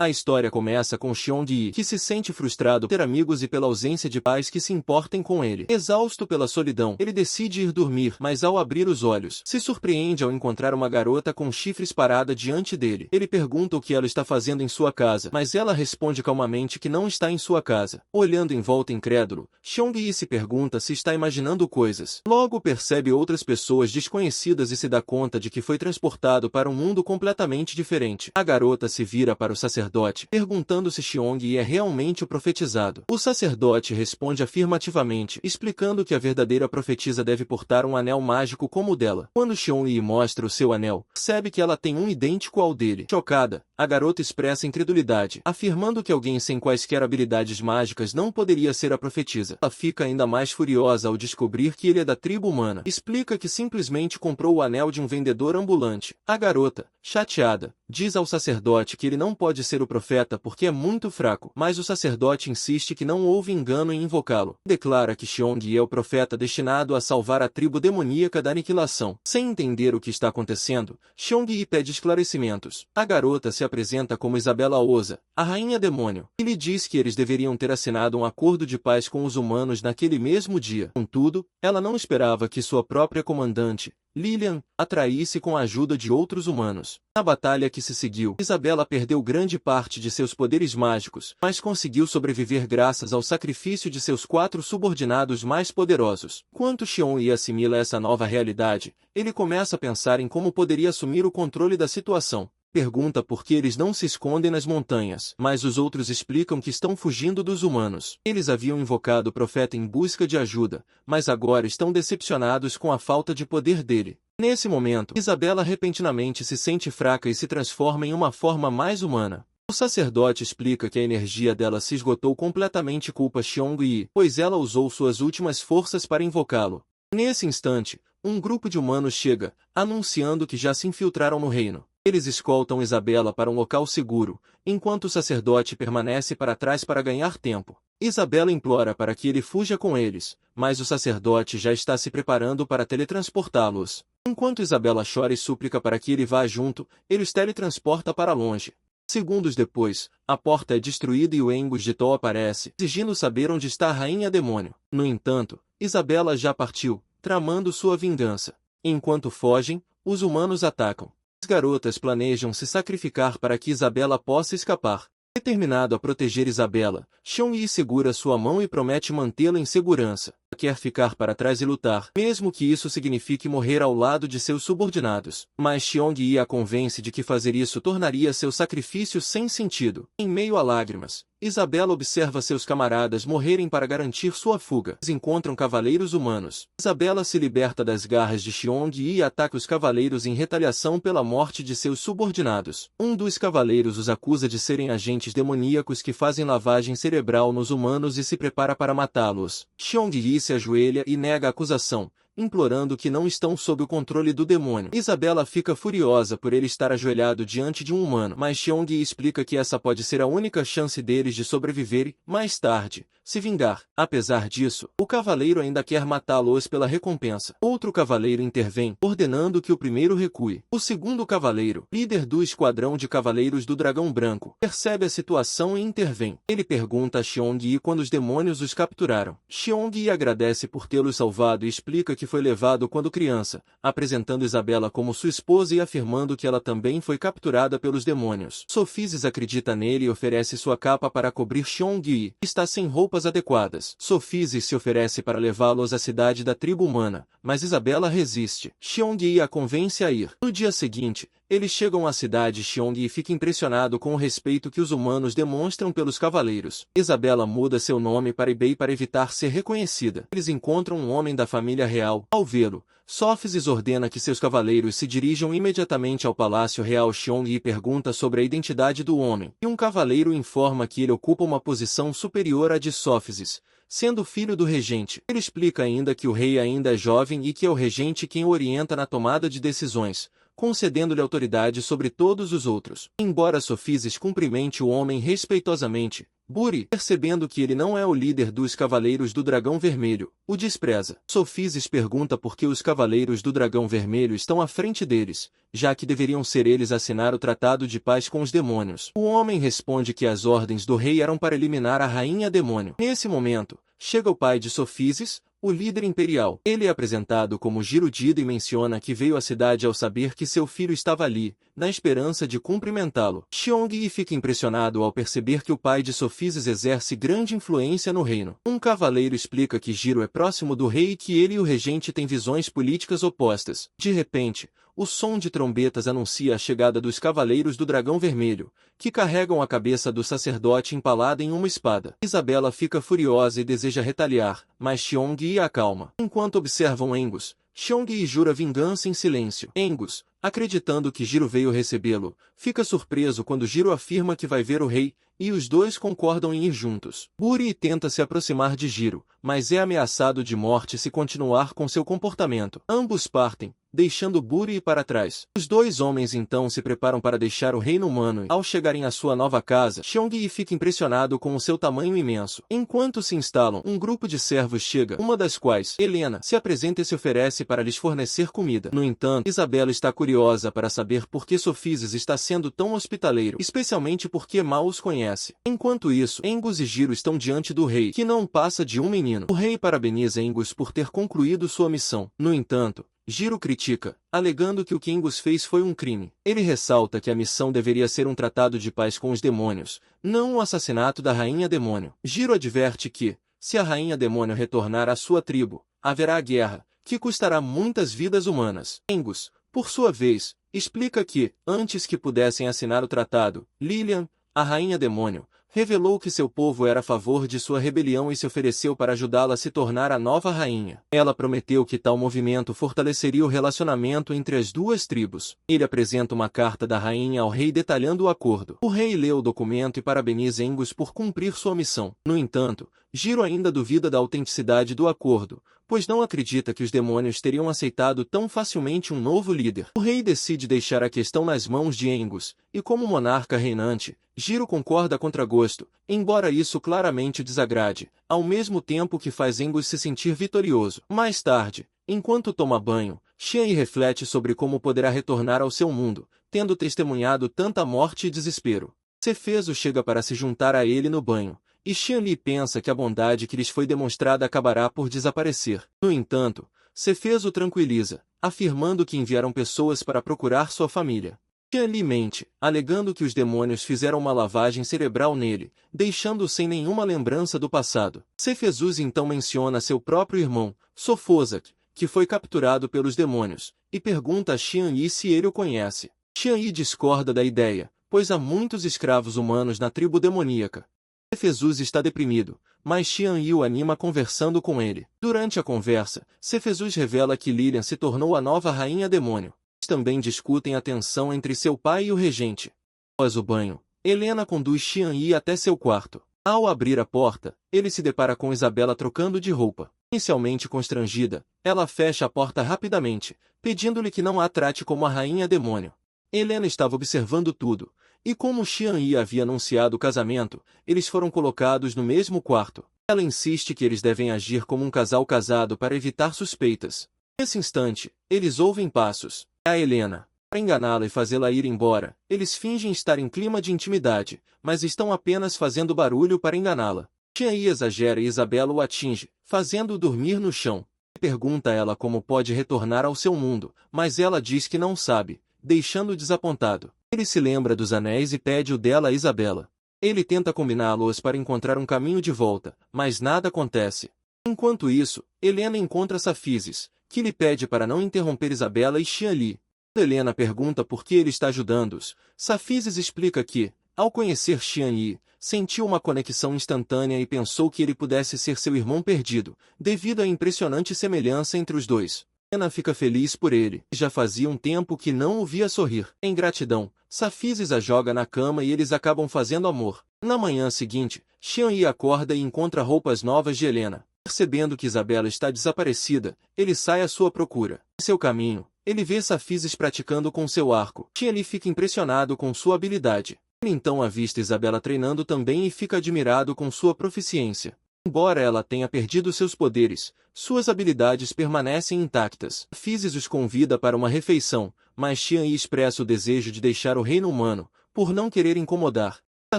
A história começa com Xiong-yi, que se sente frustrado por ter amigos e pela ausência de pais que se importem com ele. Exausto pela solidão, ele decide ir dormir, mas ao abrir os olhos, se surpreende ao encontrar uma garota com chifres parada diante dele. Ele pergunta o que ela está fazendo em sua casa, mas ela responde calmamente que não está em sua casa. Olhando em volta incrédulo, Xiong-yi se pergunta se está imaginando coisas. Logo percebe outras pessoas desconhecidas e se dá conta de que foi transportado para um mundo completamente diferente. A garota se vira para o sacerdote, perguntando se Xiong-yi é realmente o profetizado. O sacerdote responde afirmativamente, explicando que a verdadeira profetisa deve portar um anel mágico como o dela. Quando Xiong-yi mostra o seu anel, percebe que ela tem um idêntico ao dele. Chocada, a garota expressa incredulidade, afirmando que alguém sem quaisquer habilidades mágicas não poderia ser a profetisa. Ela fica ainda mais furiosa ao descobrir que ele é da tribo humana. Explica que simplesmente comprou o anel de um vendedor ambulante. A garota, chateada, diz ao sacerdote que ele não pode ser o profeta porque é muito fraco, mas o sacerdote insiste que não houve engano em invocá-lo. Declara que Xiong-yi é o profeta destinado a salvar a tribo demoníaca da aniquilação. Sem entender o que está acontecendo, Xiong-yi pede esclarecimentos. A garota se apresenta como Isabela Osa, a rainha demônio, e lhe diz que eles deveriam ter assinado um acordo de paz com os humanos naquele mesmo dia. Contudo, ela não esperava que sua própria comandante, Lilian, a traísse com a ajuda de outros humanos. Na batalha que se seguiu, Isabela perdeu grande parte de seus poderes mágicos, mas conseguiu sobreviver graças ao sacrifício de seus 4 subordinados mais poderosos. Enquanto Xiong-yi assimila essa nova realidade, ele começa a pensar em como poderia assumir o controle da situação. Pergunta por que eles não se escondem nas montanhas, mas os outros explicam que estão fugindo dos humanos. Eles haviam invocado o profeta em busca de ajuda, mas agora estão decepcionados com a falta de poder dele. Nesse momento, Isabela repentinamente se sente fraca e se transforma em uma forma mais humana. O sacerdote explica que a energia dela se esgotou completamente culpa Xiong-yi, pois ela usou suas últimas forças para invocá-lo. Nesse instante, um grupo de humanos chega, anunciando que já se infiltraram no reino. Eles escoltam Isabela para um local seguro, enquanto o sacerdote permanece para trás para ganhar tempo. Isabela implora para que ele fuja com eles, mas o sacerdote já está se preparando para teletransportá-los. Enquanto Isabela chora e súplica para que ele vá junto, ele os teletransporta para longe. Segundos depois, a porta é destruída e o Engus de Tó aparece, exigindo saber onde está a rainha demônio. No entanto, Isabela já partiu, tramando sua vingança. Enquanto fogem, os humanos atacam. As garotas planejam se sacrificar para que Isabela possa escapar. Determinado a proteger Isabela, Xiong-yi segura sua mão e promete mantê-la em segurança. Quer ficar para trás e lutar, mesmo que isso signifique morrer ao lado de seus subordinados. Mas Xiong-yi a convence de que fazer isso tornaria seu sacrifício sem sentido. Em meio a lágrimas, Isabela observa seus camaradas morrerem para garantir sua fuga. Eles encontram cavaleiros humanos. Isabela se liberta das garras de Xiong-yi e ataca os cavaleiros em retaliação pela morte de seus subordinados. Um dos cavaleiros os acusa de serem agentes demoníacos que fazem lavagem cerebral nos humanos e se prepara para matá-los. Xiong-yi se ajoelha e nega a acusação, implorando que não estão sob o controle do demônio. Isabela fica furiosa por ele estar ajoelhado diante de um humano, mas Xiong-yi explica que essa pode ser a única chance deles de sobreviver e, mais tarde, se vingar. Apesar disso, o cavaleiro ainda quer matá-los pela recompensa. Outro cavaleiro intervém, ordenando que o primeiro recue. O segundo cavaleiro, líder do esquadrão de cavaleiros do Dragão Branco, percebe a situação e intervém. Ele pergunta a Xiong-yi quando os demônios os capturaram. Xiong-yi agradece por tê-los salvado e explica que foi levado quando criança, apresentando Isabela como sua esposa e afirmando que ela também foi capturada pelos demônios. Sofizes acredita nele e oferece sua capa para cobrir Xiong-yi. Está sem roupas adequadas. Sofizes se oferece para levá-los à cidade da tribo humana, mas Isabela resiste. Xiong-yi a convence a ir. No dia seguinte, eles chegam à cidade e Xiong-yi fica impressionado com o respeito que os humanos demonstram pelos cavaleiros. Isabela muda seu nome para Ibei para evitar ser reconhecida. Eles encontram um homem da família real. Ao vê-lo, Sófizes ordena que seus cavaleiros se dirijam imediatamente ao Palácio Real. Xiong-yi pergunta sobre a identidade do homem, e um cavaleiro informa que ele ocupa uma posição superior à de Sófizes, sendo filho do regente. Ele explica ainda que o rei ainda é jovem e que é o regente quem o orienta na tomada de decisões, concedendo-lhe autoridade sobre todos os outros. Embora Sofizes cumprimente o homem respeitosamente, Buri, percebendo que ele não é o líder dos Cavaleiros do Dragão Vermelho, o despreza. Sophisis pergunta por que os Cavaleiros do Dragão Vermelho estão à frente deles, já que deveriam ser eles a assinar o Tratado de Paz com os Demônios. O homem responde que as ordens do rei eram para eliminar a Rainha Demônio. Nesse momento, chega o pai de Sophisis, o líder imperial. Ele é apresentado como Girudida e menciona que veio à cidade ao saber que seu filho estava ali, na esperança de cumprimentá-lo. Xiongyi fica impressionado ao perceber que o pai de Sophisis exerce grande influência no reino. Um cavaleiro explica que Giro é próximo do rei e que ele e o regente têm visões políticas opostas. De repente, o som de trombetas anuncia a chegada dos Cavaleiros do Dragão Vermelho, que carregam a cabeça do sacerdote empalada em uma espada. Isabela fica furiosa e deseja retaliar, mas Xiongyi a acalma. Enquanto observam Angus, Xiongyi jura vingança em silêncio. Angus, acreditando que Giro veio recebê-lo, fica surpreso quando Giro afirma que vai ver o rei, e os dois concordam em ir juntos. Buri tenta se aproximar de Giro, mas é ameaçado de morte se continuar com seu comportamento. Ambos partem, deixando Buri para trás. Os dois homens então se preparam para deixar o reino humano e, ao chegarem à sua nova casa, Xiongyi fica impressionado com o seu tamanho imenso. Enquanto se instalam, um grupo de servos chega, uma das quais, Helena, se apresenta e se oferece para lhes fornecer comida. No entanto, Isabela está curiosa para saber por que Sophisis está sendo tão hospitaleiro, especialmente porque mal os conhece. Enquanto isso, Angus e Giro estão diante do rei, que não passa de um menino. O rei parabeniza Angus por ter concluído sua missão. No entanto, Giro critica, alegando que o que Angus fez foi um crime. Ele ressalta que a missão deveria ser um tratado de paz com os demônios, não o assassinato da Rainha Demônio. Giro adverte que, se a Rainha Demônio retornar à sua tribo, haverá guerra, que custará muitas vidas humanas. Angus, por sua vez, explica que, antes que pudessem assinar o tratado, Lilian, a Rainha Demônio, revelou que seu povo era a favor de sua rebelião e se ofereceu para ajudá-la a se tornar a nova rainha. Ela prometeu que tal movimento fortaleceria o relacionamento entre as duas tribos. Ele apresenta uma carta da rainha ao rei detalhando o acordo. O rei lê o documento e parabeniza Angus por cumprir sua missão. No entanto, Giro ainda duvida da autenticidade do acordo, pois não acredita que os demônios teriam aceitado tão facilmente um novo líder. O rei decide deixar a questão nas mãos de Angus, e como monarca reinante, Giro concorda a contragosto, embora isso claramente o desagrade, ao mesmo tempo que faz Angus se sentir vitorioso. Mais tarde, enquanto toma banho, Xianyi reflete sobre como poderá retornar ao seu mundo, tendo testemunhado tanta morte e desespero. Cefeso chega para se juntar a ele no banho, e Xianli pensa que a bondade que lhes foi demonstrada acabará por desaparecer. No entanto, Cefeso tranquiliza, afirmando que enviaram pessoas para procurar sua família. Xianli mente, alegando que os demônios fizeram uma lavagem cerebral nele, deixando-o sem nenhuma lembrança do passado. Cefesus então menciona seu próprio irmão, Sofozak, que foi capturado pelos demônios, e pergunta a Xianyi se ele o conhece. Xianyi discorda da ideia, pois há muitos escravos humanos na tribo demoníaca. Cefesus está deprimido, mas Xianyi o anima conversando com ele. Durante a conversa, Cefesus revela que Lilian se tornou a nova rainha demônio. Eles também discutem a tensão entre seu pai e o regente. Após o banho, Helena conduz Xianyi até seu quarto. Ao abrir a porta, ele se depara com Isabela trocando de roupa. Inicialmente constrangida, ela fecha a porta rapidamente, pedindo-lhe que não a trate como a rainha demônio. Helena estava observando tudo, e como Xianyi havia anunciado o casamento, eles foram colocados no mesmo quarto. Ela insiste que eles devem agir como um casal casado para evitar suspeitas. Nesse instante, eles ouvem passos. É a Helena. Para enganá-la e fazê-la ir embora, eles fingem estar em clima de intimidade, mas estão apenas fazendo barulho para enganá-la. Xianyi exagera e Isabela o atinge, fazendo-o dormir no chão. Pergunta a ela como pode retornar ao seu mundo, mas ela diz que não sabe, deixando-o desapontado. Ele se lembra dos anéis e pede o dela a Isabela. Ele tenta combiná-los para encontrar um caminho de volta, mas nada acontece. Enquanto isso, Helena encontra Sophisis, que lhe pede para não interromper Isabela e Xianli. Quando Helena pergunta por que ele está ajudando-os, Sophisis explica que, ao conhecer Xianyi, sentiu uma conexão instantânea e pensou que ele pudesse ser seu irmão perdido, devido à impressionante semelhança entre os dois. Helena fica feliz por ele, já fazia um tempo que não o via sorrir. Em gratidão, Sophisis a joga na cama e eles acabam fazendo amor. Na manhã seguinte, Xianyi acorda e encontra roupas novas de Helena. Percebendo que Isabela está desaparecida, ele sai à sua procura. Em seu caminho, ele vê Sophisis praticando com seu arco. Xianli fica impressionado com sua habilidade. Ele então avista Isabela treinando também e fica admirado com sua proficiência. Embora ela tenha perdido seus poderes, suas habilidades permanecem intactas. Physis os convida para uma refeição, mas Xian-Yi expressa o desejo de deixar o reino humano, por não querer incomodar. A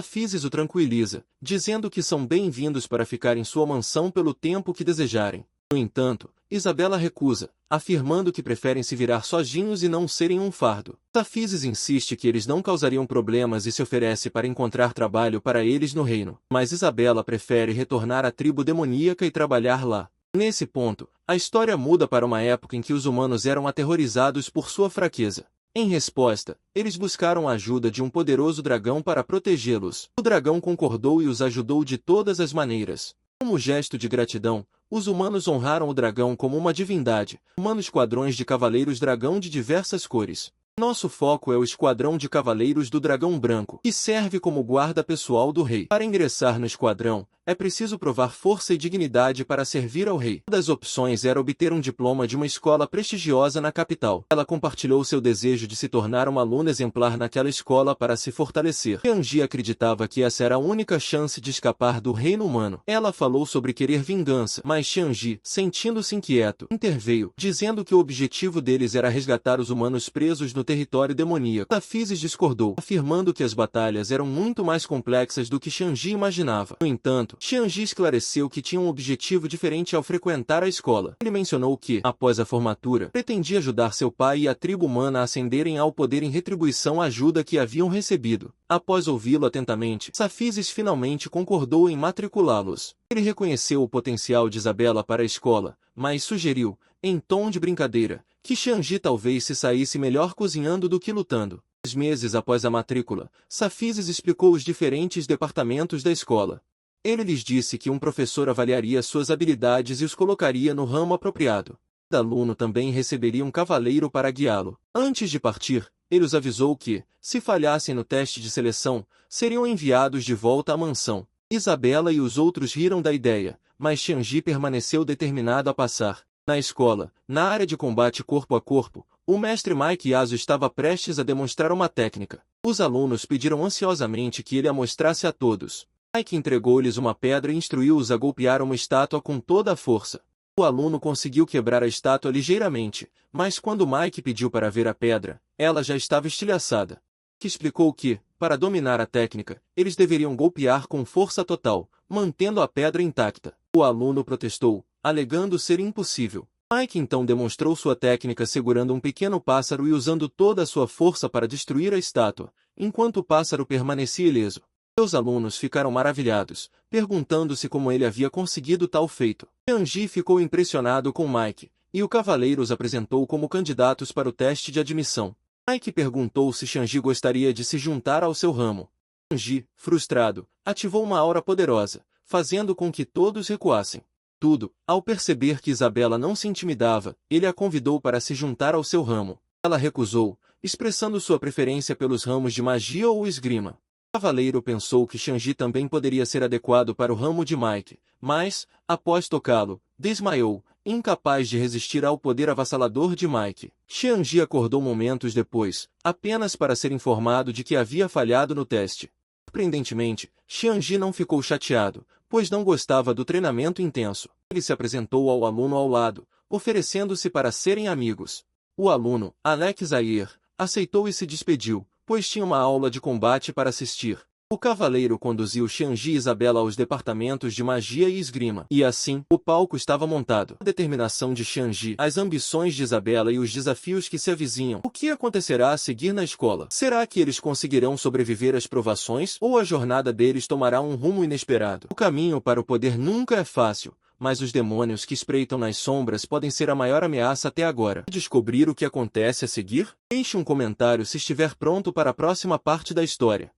Physis o tranquiliza, dizendo que são bem-vindos para ficar em sua mansão pelo tempo que desejarem. No entanto, Isabela recusa, afirmando que preferem se virar sozinhos e não serem um fardo. Physis insiste que eles não causariam problemas e se oferece para encontrar trabalho para eles no reino. Mas Isabela prefere retornar à tribo demoníaca e trabalhar lá. Nesse ponto, a história muda para uma época em que os humanos eram aterrorizados por sua fraqueza. Em resposta, eles buscaram a ajuda de um poderoso dragão para protegê-los. O dragão concordou e os ajudou de todas as maneiras. Como gesto de gratidão, os humanos honraram o dragão como uma divindade, formando esquadrões de cavaleiros dragão de diversas cores. Nosso foco é o Esquadrão de Cavaleiros do Dragão Branco, que serve como guarda pessoal do rei. Para ingressar no esquadrão, é preciso provar força e dignidade para servir ao rei. Uma das opções era obter um diploma de uma escola prestigiosa na capital. Ela compartilhou seu desejo de se tornar uma aluna exemplar naquela escola para se fortalecer. Xian-Yi acreditava que essa era a única chance de escapar do reino humano. Ela falou sobre querer vingança, mas Xian-Yi, sentindo-se inquieto, interveio, dizendo que o objetivo deles era resgatar os humanos presos no território demoníaco. Physis discordou, afirmando que as batalhas eram muito mais complexas do que Xian-Yi imaginava. No entanto, Xian-Yi esclareceu que tinha um objetivo diferente ao frequentar a escola. Ele mencionou que, após a formatura, pretendia ajudar seu pai e a tribo humana a ascenderem ao poder em retribuição à ajuda que haviam recebido. Após ouvi-lo atentamente, Physis finalmente concordou em matriculá-los. Ele reconheceu o potencial de Isabela para a escola, mas sugeriu, em tom de brincadeira, que Xian-Yi talvez se saísse melhor cozinhando do que lutando. 6 meses após a matrícula, Physis explicou os diferentes departamentos da escola. Ele lhes disse que um professor avaliaria suas habilidades e os colocaria no ramo apropriado. Cada aluno também receberia um cavaleiro para guiá-lo. Antes de partir, ele os avisou que, se falhassem no teste de seleção, seriam enviados de volta à mansão. Isabela e os outros riram da ideia, mas Xian-Yi permaneceu determinado a passar. Na escola, na área de combate corpo a corpo, o mestre Mike Yasu estava prestes a demonstrar uma técnica. Os alunos pediram ansiosamente que ele a mostrasse a todos. Mike entregou-lhes uma pedra e instruiu-os a golpear uma estátua com toda a força. O aluno conseguiu quebrar a estátua ligeiramente, mas quando Mike pediu para ver a pedra, ela já estava estilhaçada. Mike explicou que, para dominar a técnica, eles deveriam golpear com força total, mantendo a pedra intacta. O aluno protestou, alegando ser impossível. Mike então demonstrou sua técnica segurando um pequeno pássaro e usando toda a sua força para destruir a estátua, enquanto o pássaro permanecia ileso. Seus alunos ficaram maravilhados, perguntando-se como ele havia conseguido tal feito. Xian-Yi ficou impressionado com Mike, e o cavaleiro os apresentou como candidatos para o teste de admissão. Mike perguntou se Xian-Yi gostaria de se juntar ao seu ramo. Xian-Yi, frustrado, ativou uma aura poderosa, fazendo com que todos recuassem. Tudo, ao perceber que Isabela não se intimidava, ele a convidou para se juntar ao seu ramo. Ela recusou, expressando sua preferência pelos ramos de magia ou esgrima. O cavaleiro pensou que Xian-Yi também poderia ser adequado para o ramo de Mike, mas, após tocá-lo, desmaiou, incapaz de resistir ao poder avassalador de Mike. Xian-Yi acordou momentos depois, apenas para ser informado de que havia falhado no teste. Surpreendentemente, Xian-Yi não ficou chateado, pois não gostava do treinamento intenso. Ele se apresentou ao aluno ao lado, oferecendo-se para serem amigos. O aluno, Alex Zaire, aceitou e se despediu, pois tinha uma aula de combate para assistir. O cavaleiro conduziu Xian-Yi e Isabela aos departamentos de magia e esgrima. E assim, o palco estava montado. A determinação de Xian-Yi, as ambições de Isabela e os desafios que se avizinham. O que acontecerá a seguir na escola? Será que eles conseguirão sobreviver às provações? Ou a jornada deles tomará um rumo inesperado? O caminho para o poder nunca é fácil, mas os demônios que espreitam nas sombras podem ser a maior ameaça até agora. Descobrir o que acontece a seguir? Deixe um comentário se estiver pronto para a próxima parte da história.